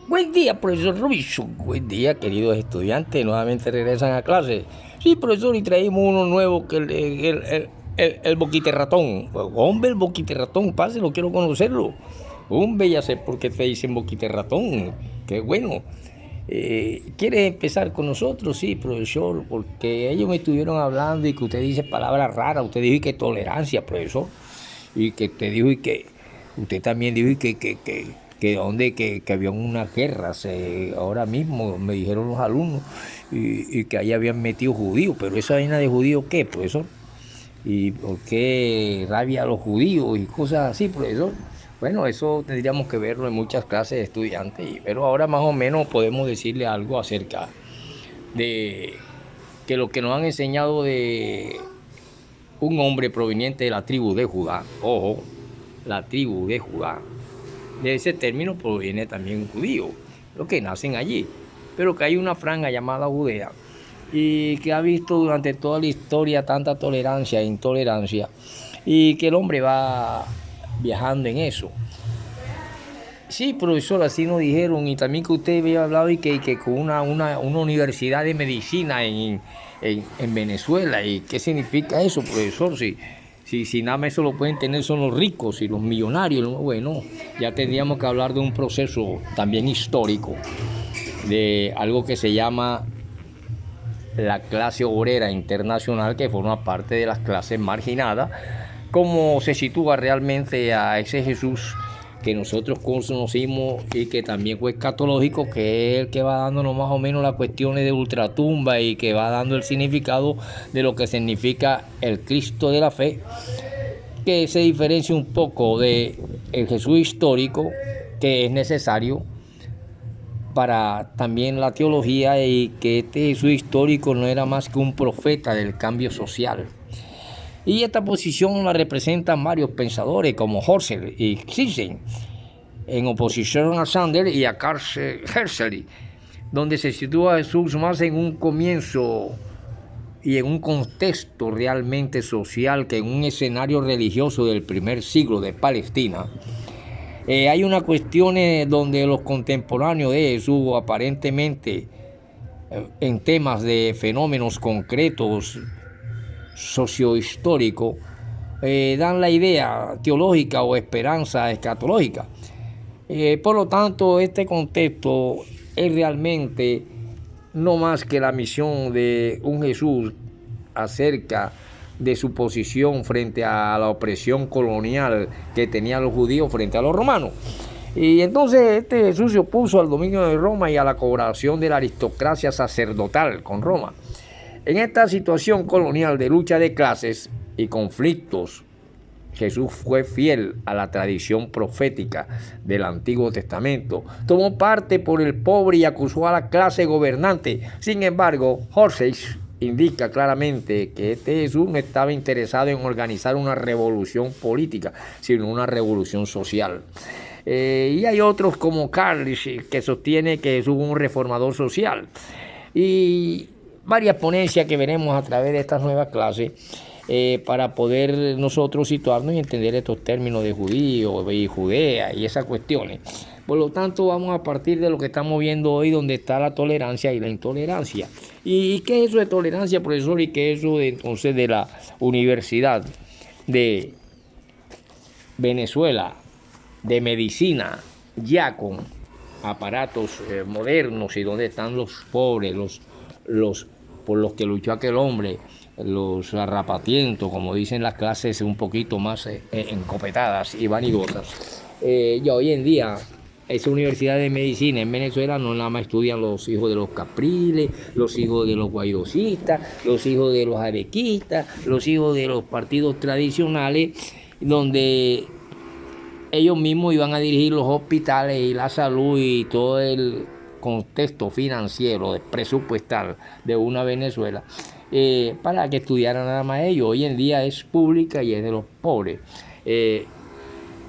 Buen día, profesor Robinson. Buen día, queridos estudiantes. Nuevamente regresan a clase. Sí, profesor, y traímos uno nuevo, que el boquiterratón. Hombre, el boquiterratón, páselo, quiero conocerlo. Hombre, ya sé por qué te dicen boquiterratón. Qué bueno. ¿Quiere empezar con nosotros? Sí, profesor, porque ellos me estuvieron hablando y que usted dice palabras raras. Usted dijo que tolerancia, profesor. Y que usted dijo y que usted también dijo y que había una guerra. Ahora mismo me dijeron los alumnos y que ahí habían metido judíos. Pero esa vaina de judíos, ¿qué, profesor? ¿Y por qué rabia a los judíos y cosas así, profesor? Bueno, eso tendríamos que verlo en muchas clases de estudiantes, pero ahora más o menos podemos decirle algo acerca de que lo que nos han enseñado de un hombre proveniente de la tribu de Judá. Ojo, la tribu de Judá. De ese término proviene también judío, los que nacen allí, pero que hay una franja llamada Judea y que ha visto durante toda la historia tanta tolerancia e intolerancia, y que el hombre va viajando en eso. Sí, profesor, así nos dijeron, y también que usted había hablado y que con una universidad de medicina en Venezuela. ¿Y qué significa eso, profesor? Si nada más eso lo pueden tener son los ricos y los millonarios. Bueno, ya tendríamos que hablar de un proceso también histórico, de algo que se llama la clase obrera internacional, que forma parte de las clases marginadas. Cómo se sitúa realmente a ese Jesús que nosotros conocimos y que también fue escatológico, que es el que va dándonos más o menos las cuestiones de ultratumba y que va dando el significado de lo que significa el Cristo de la fe, que se diferencia un poco de el Jesús histórico, que es necesario para también la teología, y que este Jesús histórico no era más que un profeta del cambio social. Y esta posición la representan varios pensadores como Husserl y Sisson, en oposición a Sanders y a Karl Herschel, donde se sitúa a Jesús más en un comienzo y en un contexto realmente social que en un escenario religioso del primer siglo de Palestina. Hay una cuestión donde los contemporáneos de Jesús, aparentemente en temas de fenómenos concretos sociohistóricos, dan la idea teológica o esperanza escatológica. Por lo tanto, este contexto es realmente no más que la misión de un Jesús acerca de su posición frente a la opresión colonial que tenían los judíos frente a los romanos. Y entonces este Jesús se opuso al dominio de Roma y a la colaboración de la aristocracia sacerdotal con Roma. En esta situación colonial de lucha de clases y conflictos, Jesús fue fiel a la tradición profética del Antiguo Testamento. Tomó parte por el pobre y acusó a la clase gobernante. Sin embargo, Husserl indica claramente que este Jesús no estaba interesado en organizar una revolución política, sino una revolución social. Y hay otros como Karl, que sostiene que Jesús fue un reformador social. Y varias ponencias que veremos a través de estas nuevas clases, para poder nosotros situarnos y entender estos términos de judío y Judea y esas cuestiones. Por lo tanto, vamos a partir de lo que estamos viendo hoy, donde está la tolerancia y la intolerancia. ¿Y qué es eso de tolerancia, profesor? ¿Y qué es eso entonces de la Universidad de Venezuela de medicina, ya con aparatos modernos, y donde están los pobres, los por los que luchó aquel hombre, los arrapatientos, como dicen las clases un poquito más encopetadas y vanidosas? Y hoy en día esa universidad de medicina en Venezuela no nada más estudian los hijos de los capriles, los hijos de los guaidosistas, los hijos de los arequistas, los hijos de los partidos tradicionales, donde ellos mismos iban a dirigir los hospitales y la salud y todo el contexto financiero, presupuestal de una Venezuela, para que estudiaran nada más ellos. Hoy en día es pública y es de los pobres,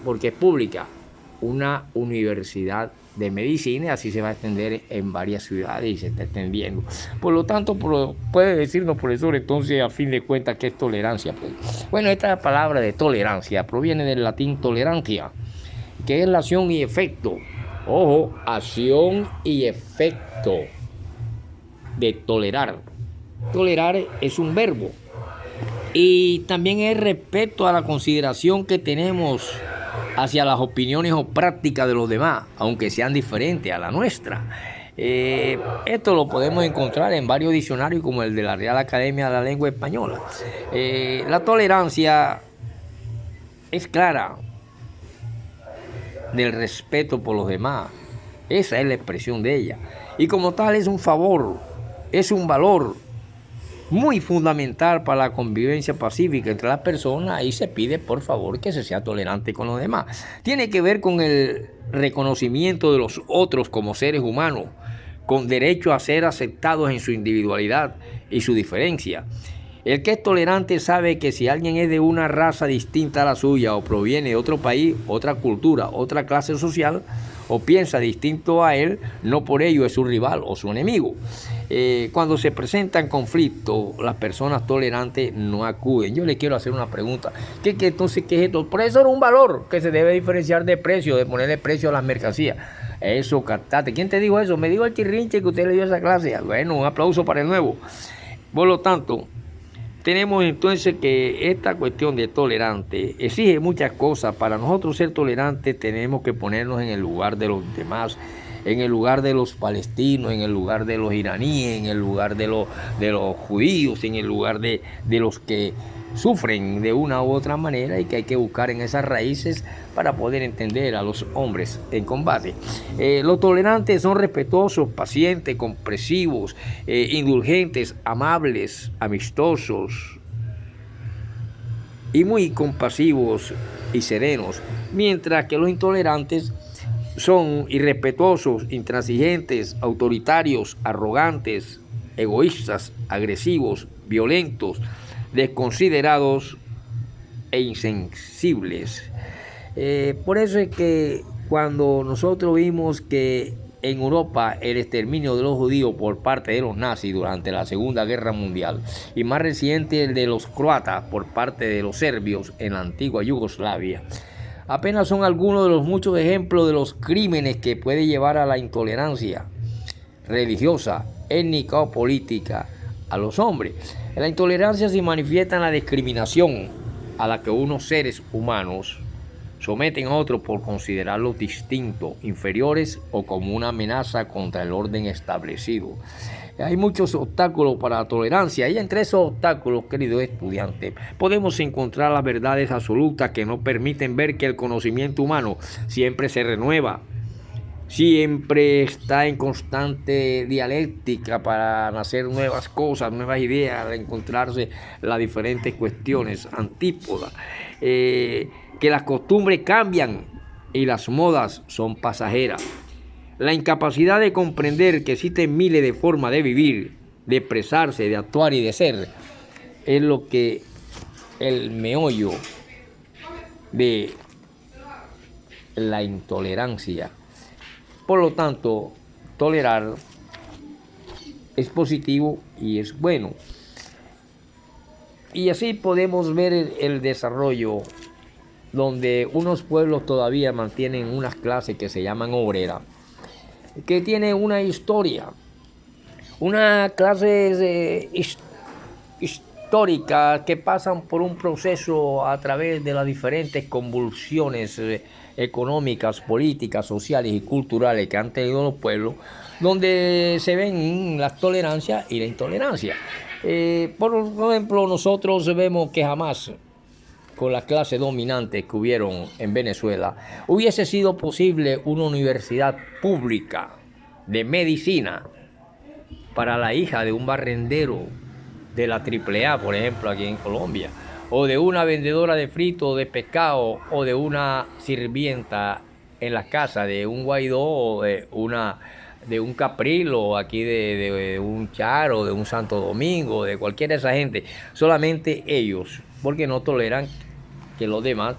porque es pública, una universidad de medicina, y así se va a extender en varias ciudades y se está extendiendo. Por lo tanto, puede decirnos, profesor, entonces, a fin de cuentas, ¿qué es tolerancia? Pues, bueno, esta palabra de tolerancia proviene del latín tolerantia, que es la acción y efecto Ojo, acción y efecto de tolerar. Tolerar es un verbo. Y también es respeto a la consideración que tenemos hacia las opiniones o prácticas de los demás, aunque sean diferentes a la nuestra. Esto lo podemos encontrar en varios diccionarios como el de la Real Academia de la Lengua Española. La tolerancia es clara del respeto por los demás. Esa es la expresión de ella. Y como tal es un favor, es un valor muy fundamental para la convivencia pacífica entre las personas y se pide por favor que se sea tolerante con los demás. Tiene que ver con el reconocimiento de los otros como seres humanos, con derecho a ser aceptados en su individualidad y su diferencia. El que es tolerante sabe que si alguien es de una raza distinta a la suya o proviene de otro país, otra cultura, otra clase social o piensa distinto a él, no por ello es su rival o su enemigo. Cuando se presentan conflictos, las personas tolerantes no acuden. Yo le quiero hacer una pregunta. Entonces, ¿qué es esto? Por eso era un valor que se debe diferenciar de precio, de ponerle precio a las mercancías. Eso, captate. ¿Quién te dijo eso? Me dijo el chirrinche que usted le dio esa clase. Bueno, un aplauso para el nuevo. Por lo tanto, tenemos entonces que esta cuestión de tolerante exige muchas cosas. Para nosotros ser tolerantes tenemos que ponernos en el lugar de los demás, en el lugar de los palestinos, en el lugar de los iraníes, en el lugar de los judíos, en el lugar de los que sufren de una u otra manera y que hay que buscar en esas raíces para poder entender a los hombres en combate. Los tolerantes son respetuosos, pacientes, comprensivos, indulgentes, amables, amistosos y muy compasivos y serenos, mientras que los intolerantes son irrespetuosos, intransigentes, autoritarios, arrogantes, egoístas, agresivos, violentos, desconsiderados e insensibles. Por eso es que cuando nosotros vimos que en Europa el exterminio de los judíos por parte de los nazis durante la Segunda Guerra Mundial y más reciente el de los croatas por parte de los serbios en la antigua Yugoslavia, apenas son algunos de los muchos ejemplos de los crímenes que puede llevar a la intolerancia religiosa, étnica o política a los hombres. La intolerancia se manifiesta en la discriminación a la que unos seres humanos someten a otros por considerarlos distintos, inferiores o como una amenaza contra el orden establecido. Hay muchos obstáculos para la tolerancia y entre esos obstáculos, queridos estudiantes, podemos encontrar las verdades absolutas que nos permiten ver que el conocimiento humano siempre se renueva, siempre está en constante dialéctica para nacer nuevas cosas, nuevas ideas, al encontrarse las diferentes cuestiones, antípodas, que las costumbres cambian y las modas son pasajeras. La incapacidad de comprender que existen miles de formas de vivir, de expresarse, de actuar y de ser, es lo que el meollo de la intolerancia. Por lo tanto, tolerar es positivo y es bueno. Y así podemos ver el desarrollo donde unos pueblos todavía mantienen unas clases que se llaman obreras, que tiene una historia, una clase histórica que pasan por un proceso a través de las diferentes convulsiones económicas, políticas, sociales y culturales que han tenido los pueblos, donde se ven la tolerancia y la intolerancia. Por ejemplo, nosotros vemos que jamás con las clases dominantes que hubieron en Venezuela, hubiese sido posible una universidad pública de medicina para la hija de un barrendero de la AAA, por ejemplo, aquí en Colombia, o de una vendedora de frito de pescado, o de una sirvienta en la casa de un Guaidó, o de un Caprilo, aquí de un Charo, de un Santo Domingo, de cualquiera de esa gente. Solamente ellos, porque no toleran que los demás,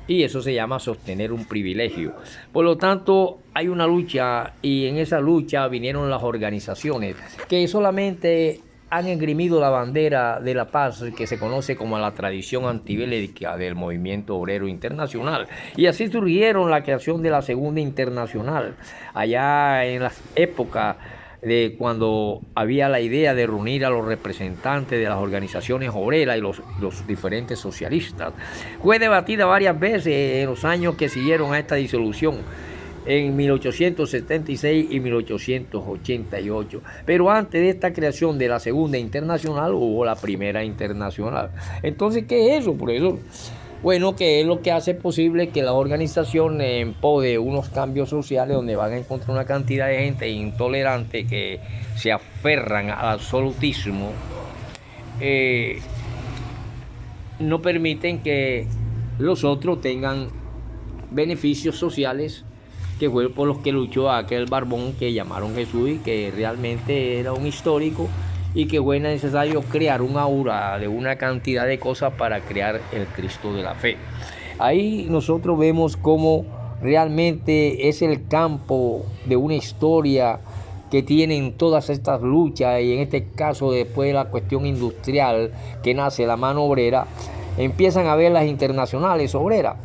y eso se llama sostener un privilegio. Por lo tanto, hay una lucha y en esa lucha vinieron las organizaciones que solamente han esgrimido la bandera de la paz que se conoce como la tradición antibélica del movimiento obrero internacional. Y así surgieron la creación de la Segunda Internacional, allá en las épocas de cuando había la idea de reunir a los representantes de las organizaciones obreras y los diferentes socialistas. Fue debatida varias veces en los años que siguieron a esta disolución, en 1876 y 1888. Pero antes de esta creación de la Segunda Internacional hubo la Primera Internacional. Entonces, ¿qué es eso? Por eso, bueno, que es lo que hace posible que la organización en pos de unos cambios sociales donde van a encontrar una cantidad de gente intolerante que se aferran al absolutismo, no permiten que los otros tengan beneficios sociales, que fue por los que luchó aquel barbón que llamaron Jesús y que realmente era un histórico, y que fue necesario crear un aura de una cantidad de cosas para crear el Cristo de la fe. Ahí nosotros vemos cómo realmente es el campo de una historia que tienen todas estas luchas, y en este caso después de la cuestión industrial que nace la mano obrera, empiezan a ver las internacionales obreras,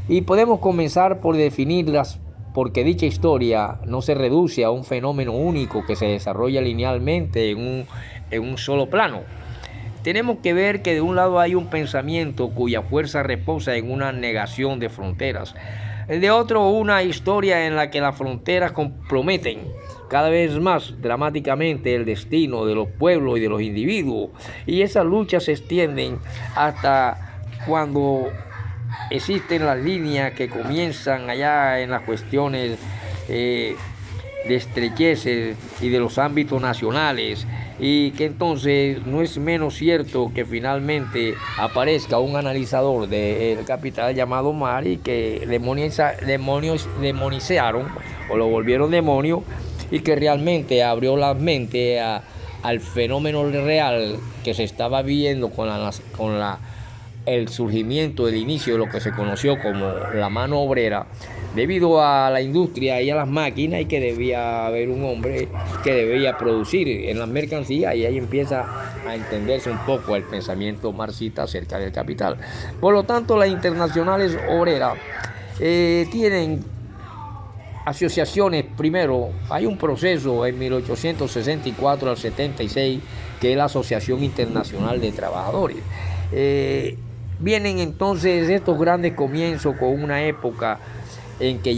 y podemos comenzar por definirlas, porque dicha historia no se reduce a un fenómeno único que se desarrolla linealmente en un solo plano. Tenemos que ver que de un lado hay un pensamiento cuya fuerza reposa en una negación de fronteras, de otro una historia en la que las fronteras comprometen cada vez más dramáticamente el destino de los pueblos y de los individuos, y esas luchas se extienden hasta cuando existen las líneas que comienzan allá en las cuestiones de estrecheces y de los ámbitos nacionales, y que entonces no es menos cierto que finalmente aparezca un analizador del Capital llamado Mari, que demonizaron o lo volvieron demonio, y que realmente abrió la mente al fenómeno real que se estaba viviendo con el surgimiento, el inicio de lo que se conoció como la mano obrera, debido a la industria y a las máquinas, y que debía haber un hombre que debía producir en las mercancías, y ahí empieza a entenderse un poco el pensamiento marxista acerca del capital. Por lo tanto, las internacionales obreras tienen asociaciones. Primero, hay un proceso en 1864 al 76, que es la Asociación Internacional de Trabajadores. Vienen entonces estos grandes comienzos con una época en que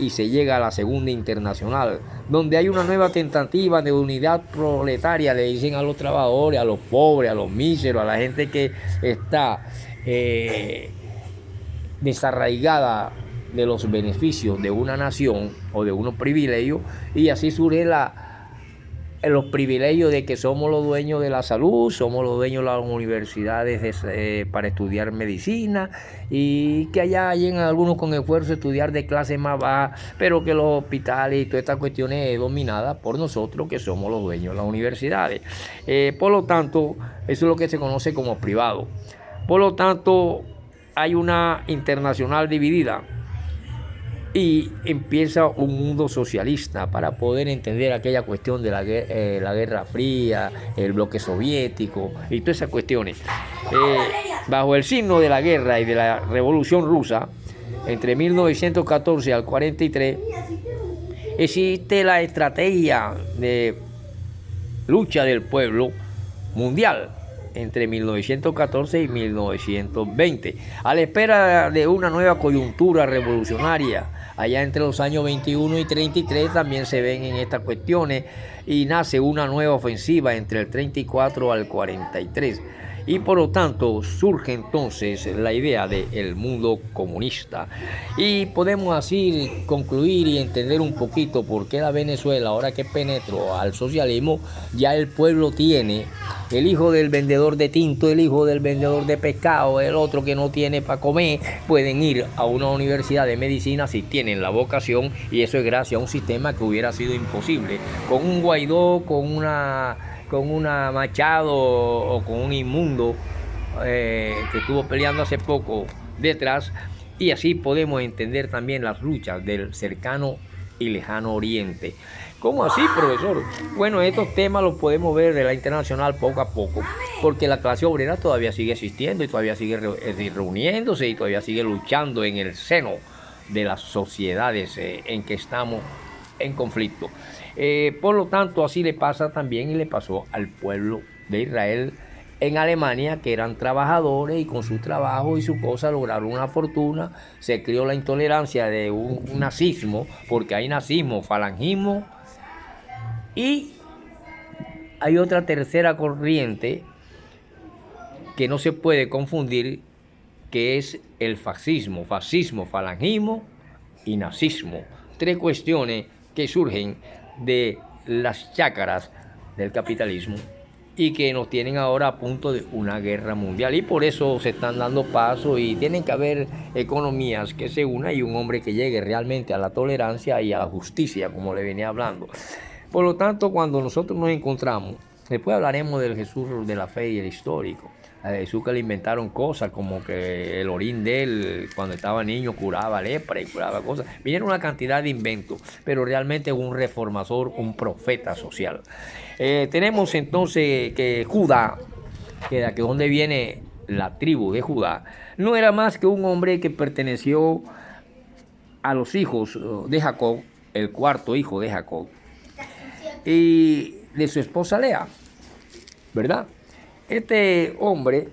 se llega a la Segunda Internacional, donde hay una nueva tentativa de unidad proletaria. Le dicen a los trabajadores, a los pobres, a los míseros, a la gente que está desarraigada de los beneficios de una nación o de unos privilegios, y así surge los privilegios de que somos los dueños de la salud, somos los dueños de las universidades para estudiar medicina, y que allá hay en algunos con esfuerzo estudiar de clase más baja, pero que los hospitales y todas estas cuestiones es dominada por nosotros, que somos los dueños de las universidades. Por lo tanto, eso es lo que se conoce como privado. Por lo tanto, hay una internacional dividida, y empieza un mundo socialista para poder entender aquella cuestión de la Guerra Fría, el bloque soviético y todas esas cuestiones. Bajo el signo de la guerra y de la Revolución Rusa, entre 1914 al 43, existe la estrategia de lucha del pueblo mundial entre 1914 y 1920, a la espera de una nueva coyuntura revolucionaria. Allá entre los años 21 y 33 también se ven en estas cuestiones, y nace una nueva ofensiva entre el 34 al 43. Y por lo tanto surge entonces la idea del mundo comunista. Y podemos así concluir y entender un poquito por qué la Venezuela, ahora que penetró al socialismo, ya el pueblo tiene el hijo del vendedor de tinto, el hijo del vendedor de pescado, el otro que no tiene para comer, pueden ir a una universidad de medicina si tienen la vocación, y eso es gracias a un sistema que hubiera sido imposible con un Guaidó, con una Machado o con un Inmundo que estuvo peleando hace poco detrás. Y así podemos entender también las luchas del cercano y Lejano Oriente. ¿Cómo así, profesor? Bueno, estos temas los podemos ver de la internacional poco a poco, porque la clase obrera todavía sigue existiendo y todavía sigue reuniéndose y todavía sigue luchando en el seno de las sociedades en que estamos en conflicto. Por lo tanto, así le pasa también y le pasó al pueblo de Israel en Alemania, que eran trabajadores y con su trabajo y su cosa lograron una fortuna. Se creó la intolerancia de un nazismo, porque hay nazismo, falangismo, y hay otra tercera corriente que no se puede confundir, que es el fascismo, falangismo y nazismo. Tres cuestiones que surgen de las chácaras del capitalismo y que nos tienen ahora a punto de una guerra mundial, y por eso se están dando pasos y tienen que haber economías que se unan y un hombre que llegue realmente a la tolerancia y a la justicia, como le venía hablando. Por lo tanto, cuando nosotros nos encontramos, después hablaremos del Jesús de la fe y el histórico, a Jesús que le inventaron cosas como que el orín de él cuando estaba niño curaba lepra y curaba cosas. Vinieron una cantidad de inventos, pero realmente un reformador, un profeta social. Tenemos entonces que Judá, que de aquí donde viene la tribu de Judá, no era más que un hombre que perteneció a los hijos de Jacob, el cuarto hijo de Jacob, y de su esposa Lea, ¿verdad? Este hombre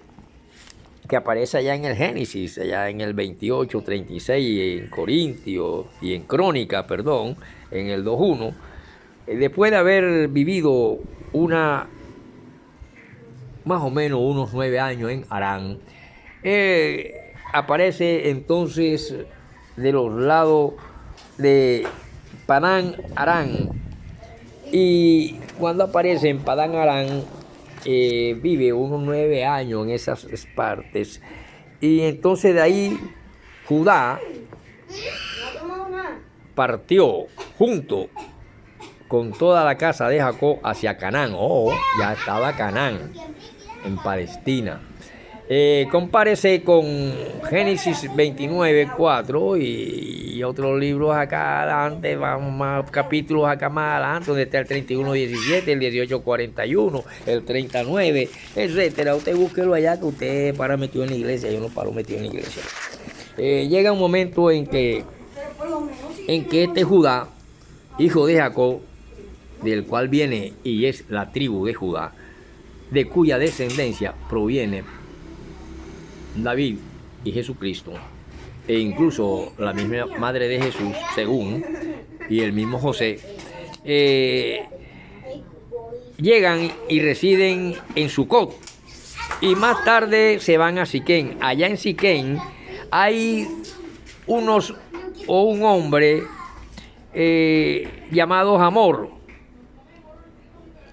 que aparece allá en el Génesis, allá en el 28, 36, en Corintios y en Crónica, perdón, en el 2.1, después de haber vivido más o menos unos 9 años en Harán, aparece entonces de los lados de Padán Harán, y cuando aparece en Padán Harán, vive unos 9 años en esas partes, y entonces de ahí Judá partió junto con toda la casa de Jacob hacia Canaán. Ya estaba Canaán en Palestina. Compárese con Génesis 29:4 y otros libros acá adelante, vamos más capítulos acá más adelante, donde está el 31:17, el 18:41, el 39, etcétera. Usted búsquelo allá, que usted para metido en la iglesia, yo no paro metido en la iglesia. Llega un momento en que este Judá, hijo de Jacob, del cual viene y es la tribu de Judá, de cuya descendencia proviene David y Jesucristo, e incluso la misma madre de Jesús, según, y el mismo José, llegan y residen en Sucot, y más tarde se van a Siquén. Allá en Siquén hay un hombre llamado Hamor,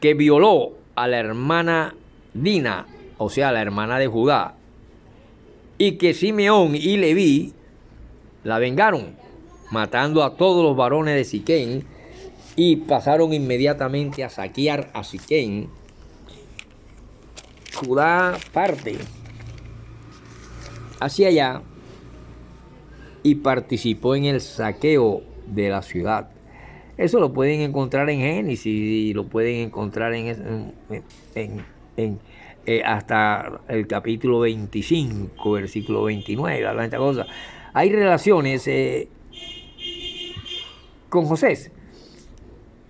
que violó a la hermana Dina, o sea, la hermana de Judá, y que Simeón y Leví la vengaron, matando a todos los varones de Siquén, y pasaron inmediatamente a saquear a Siquén. Judá parte hacia allá y participó en el saqueo de la ciudad. Eso lo pueden encontrar en Génesis y lo pueden encontrar hasta el capítulo 25, versículo 29, habla de esta cosa. Hay relaciones con José.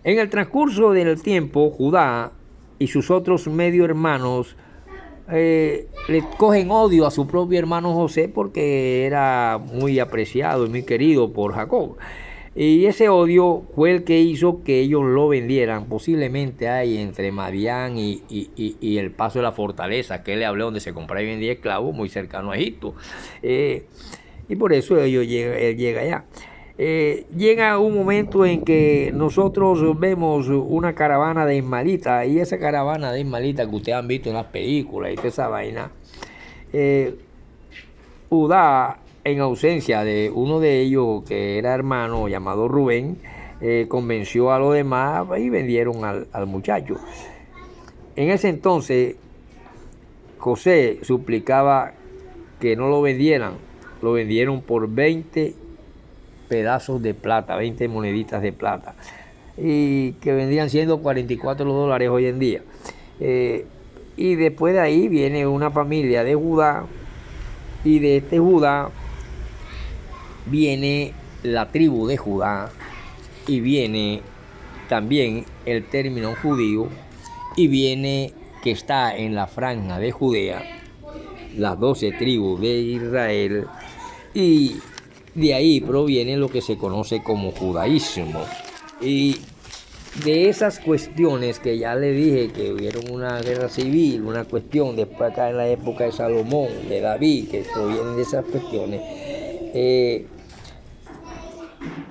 En el transcurso del tiempo, Judá y sus otros medio hermanos le cogen odio a su propio hermano José, porque era muy apreciado y muy querido por Jacob. Y ese odio fue el que hizo que ellos lo vendieran, posiblemente ahí entre Madián y el paso de la fortaleza, que le hablé, donde se compraba y vendía esclavos, muy cercano a Egipto. Y por eso él llega allá. Llega un momento en que nosotros vemos una caravana de ismaelitas, y esa caravana de ismaelitas que ustedes han visto en las películas y toda esa vaina, Judá, en ausencia de uno de ellos que era hermano llamado Rubén, convenció a los demás y vendieron al muchacho. En ese entonces José suplicaba que no lo vendieran. Lo vendieron por 20 pedazos de plata, 20 moneditas de plata, y que vendrían siendo 44 dólares hoy en día. Y después de ahí viene una familia de Judá, y de este Judá viene la tribu de Judá, y viene también el término judío, y viene que está en la franja de Judea, las 12 tribus de Israel, y de ahí proviene lo que se conoce como judaísmo. Y de esas cuestiones que ya le dije, que hubieron una guerra civil, una cuestión después acá en la época de Salomón, de David, que provienen de esas cuestiones,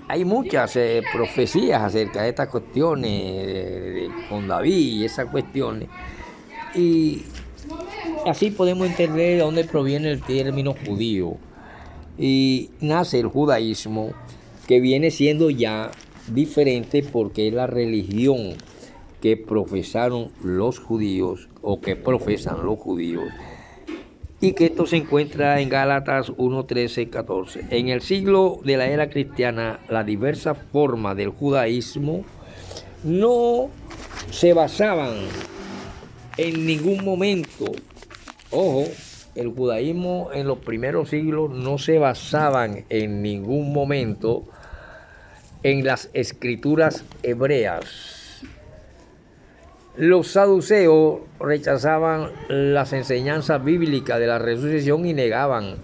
hay muchas profecías acerca de estas cuestiones con David y esas cuestiones. Y así podemos entender de dónde proviene el término judío. Y nace el judaísmo, que viene siendo ya diferente porque es la religión que profesaron los judíos o que profesan los judíos. Y que esto se encuentra en Gálatas 1, 13, 14. En el siglo de la era cristiana, las diversas formas del judaísmo no se basaban en ningún momento. Ojo, el judaísmo en los primeros siglos no se basaban en ningún momento en las escrituras hebreas. Los saduceos rechazaban las enseñanzas bíblicas de la resurrección y negaban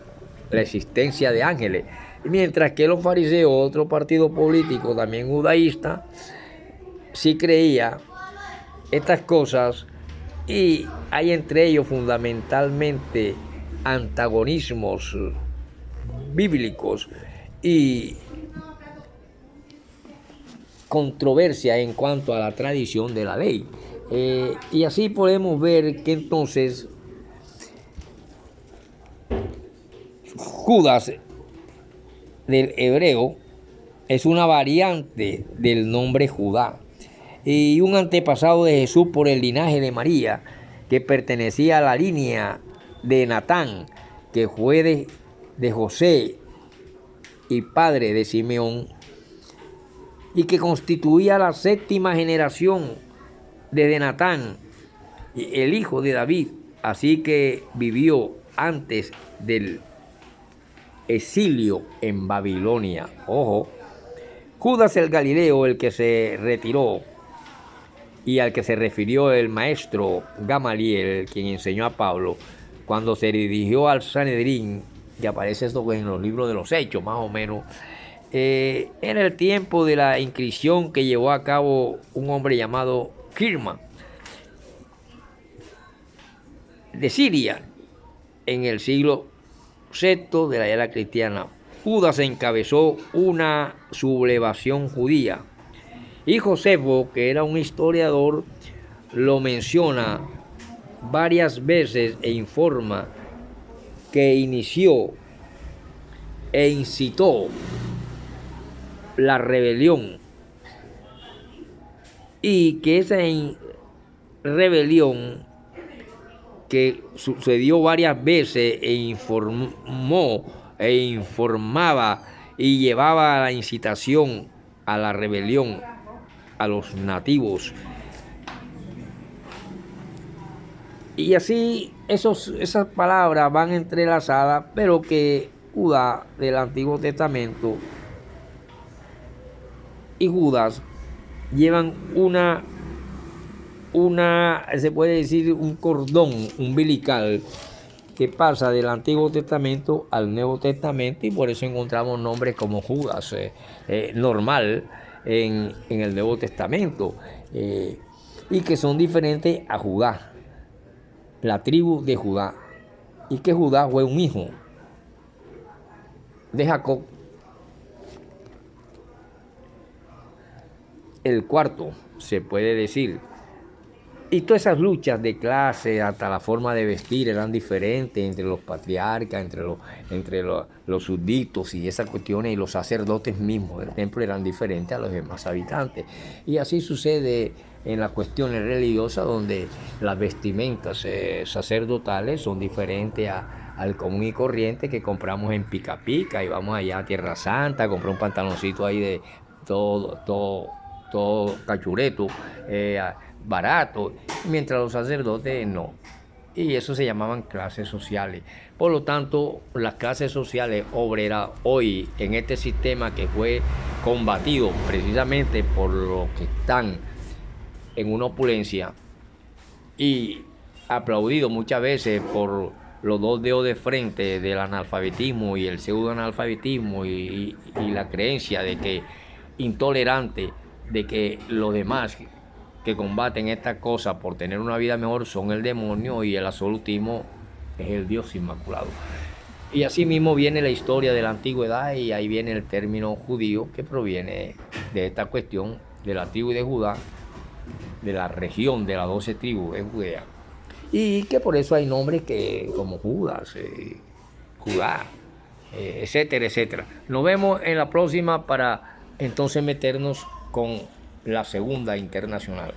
la existencia de ángeles, mientras que los fariseos, otro partido político también judaísta, sí creía estas cosas, y hay entre ellos fundamentalmente antagonismos bíblicos y controversia en cuanto a la tradición de la ley. Y así podemos ver que entonces Judas del hebreo es una variante del nombre Judá y un antepasado de Jesús por el linaje de María, que pertenecía a la línea de Natán, que fue de José y padre de Simeón, y que constituía la 7ª generación desde Natán, el hijo de David, así que vivió antes del exilio en Babilonia. Ojo, Judas el Galileo, el que se retiró y al que se refirió el maestro Gamaliel, quien enseñó a Pablo, cuando se dirigió al Sanedrín, que aparece esto en los libros de los Hechos, más o menos, en el tiempo de la inscripción que llevó a cabo un hombre llamado Kirma de Siria en el siglo VI de la era cristiana. Judas encabezó una sublevación judía, y Josefo, que era un historiador, lo menciona varias veces e informa que inició e incitó la rebelión, y que esa rebelión, que sucedió varias veces, e informó e informaba y llevaba a la incitación a la rebelión a los nativos. Y así esas palabras van entrelazadas, pero que Judá del Antiguo Testamento y Judas llevan se puede decir, un cordón umbilical que pasa del Antiguo Testamento al Nuevo Testamento, y por eso encontramos nombres como Judas normal en el Nuevo Testamento, y que son diferentes a Judá, la tribu de Judá, y que Judá fue un hijo de Jacob, el cuarto, se puede decir. Y todas esas luchas de clase, hasta la forma de vestir, eran diferentes entre los patriarcas, entre los súbditos y esas cuestiones, y los sacerdotes mismos del templo eran diferentes a los demás habitantes. Y así sucede en las cuestiones religiosas, donde las vestimentas sacerdotales son diferentes al común y corriente que compramos en Pica Pica y vamos allá a Tierra Santa, compré un pantaloncito ahí de todo cachureto, barato, mientras los sacerdotes no. Y eso se llamaban clases sociales. Por lo tanto, las clases sociales obreras hoy en este sistema que fue combatido precisamente por los que están en una opulencia y aplaudido muchas veces por los dos dedos de frente del analfabetismo y el pseudoanalfabetismo y la creencia de que intolerante de que los demás que combaten estas cosas por tener una vida mejor son el demonio y el absolutismo es el Dios inmaculado. Y así mismo viene la historia de la antigüedad y ahí viene el término judío que proviene de esta cuestión de la tribu de Judá, de la región de las 12 tribus en Judea. Y que por eso hay nombres que como Judas, Judá, etcétera, etcétera. Nos vemos en la próxima para entonces meternos con la Segunda Internacional.